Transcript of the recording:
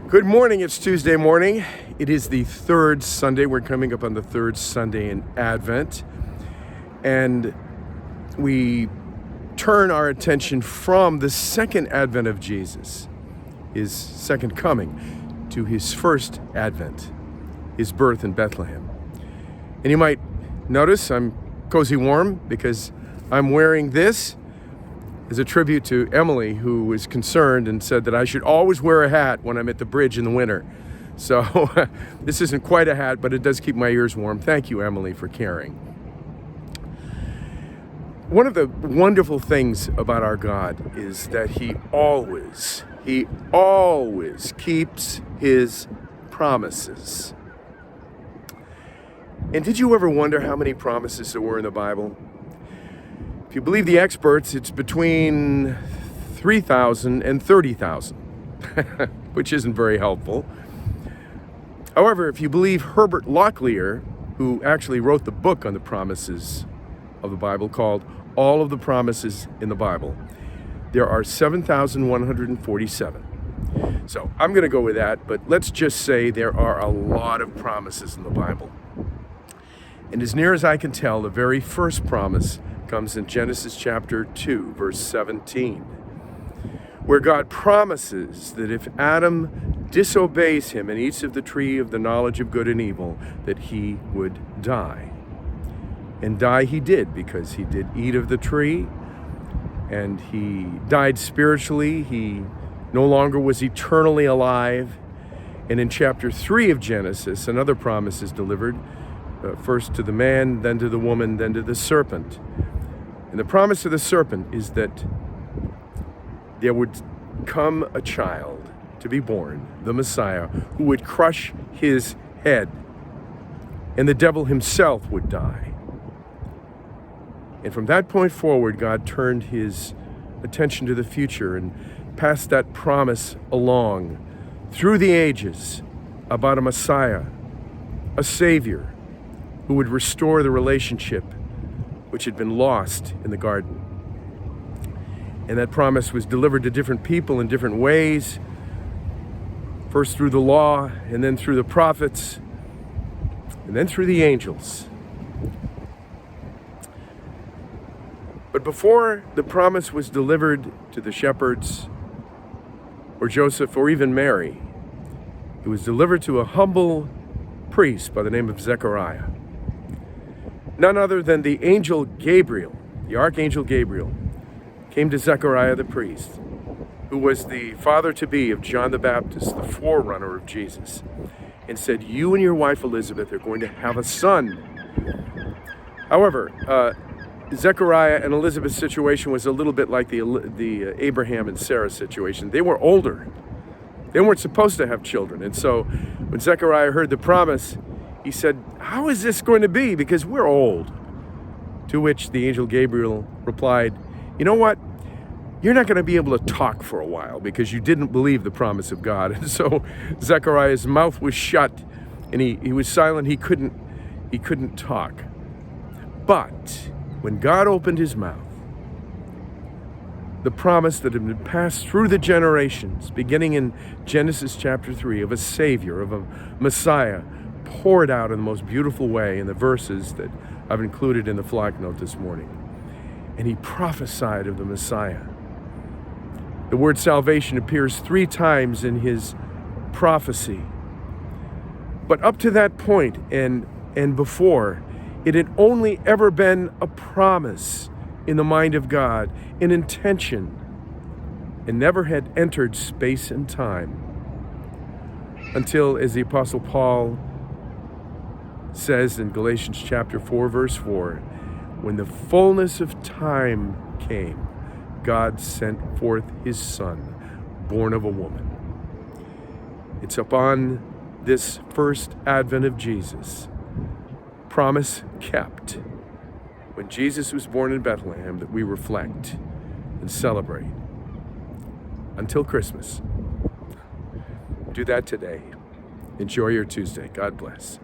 Good morning, it's Tuesday morning. It is the third Sunday. We're coming up on the third Sunday in Advent. And we turn our attention from the second advent of Jesus, his second coming, to his first advent, his birth in Bethlehem. And you might notice I'm cozy warm because I'm wearing this as a tribute to Emily, who was concerned and said that I should always wear a hat when I'm at the bridge in the winter. So this isn't quite a hat, but it does keep my ears warm. Thank you, Emily, for caring. One of the wonderful things about our God is that He always keeps His promises. And did you ever wonder how many promises there were in the Bible? If you believe the experts, it's between 3,000 and 30,000, which isn't very helpful. However, if you believe Herbert Locklear, who actually wrote the book on the promises of the Bible called All of the Promises in the Bible, there are 7,147. So I'm going to go with that, but let's just say there are a lot of promises in the Bible. And as near as I can tell, the very first promise comes in Genesis chapter 2, verse 17, where God promises that if Adam disobeys him and eats of the tree of the knowledge of good and evil, that he would die. And die he did, because he did eat of the tree, and he died spiritually. He no longer was eternally alive. And in chapter 3 of Genesis, another promise is delivered, first to the man, then to the woman, then to the serpent. And the promise of the serpent is that there would come a child to be born, the Messiah, who would crush his head, and the devil himself would die. And from that point forward, God turned his attention to the future and passed that promise along through the ages about a Messiah, a Savior, who would restore the relationship which had been lost in the garden. And that promise was delivered to different people in different ways, first through the law, and then through the prophets, and then through the angels. But before the promise was delivered to the shepherds, or Joseph, or even Mary, it was delivered to a humble priest by the name of Zechariah. None other than the angel Gabriel, the archangel Gabriel, came to Zechariah the priest, who was the father-to-be of John the Baptist, the forerunner of Jesus, and said, "You and your wife Elizabeth are going to have a son." However, Zechariah and Elizabeth's situation was a little bit like the Abraham and Sarah situation. They were older. They weren't supposed to have children. And so when Zechariah heard the promise, he said, "How is this going to be? Because we're old." To which the angel Gabriel replied, "You know what? You're not going to be able to talk for a while because you didn't believe the promise of God." And so Zechariah's mouth was shut and he was silent. He couldn't talk. But when God opened his mouth, the promise that had been passed through the generations, beginning in Genesis chapter 3, of a Savior, of a Messiah, poured out in the most beautiful way in the verses that I've included in the flock note this morning. And he prophesied of the Messiah. The word salvation appears 3 times in his prophecy. But up to that point and before, it had only ever been a promise in the mind of God, an intention, and never had entered space and time until, as the Apostle Paul says in Galatians chapter 4, verse 4, when the fullness of time came, God sent forth his Son, born of a woman. It's upon this first advent of Jesus, promise kept, when Jesus was born in Bethlehem, that we reflect and celebrate until Christmas. Do that today. Enjoy your Tuesday. God bless.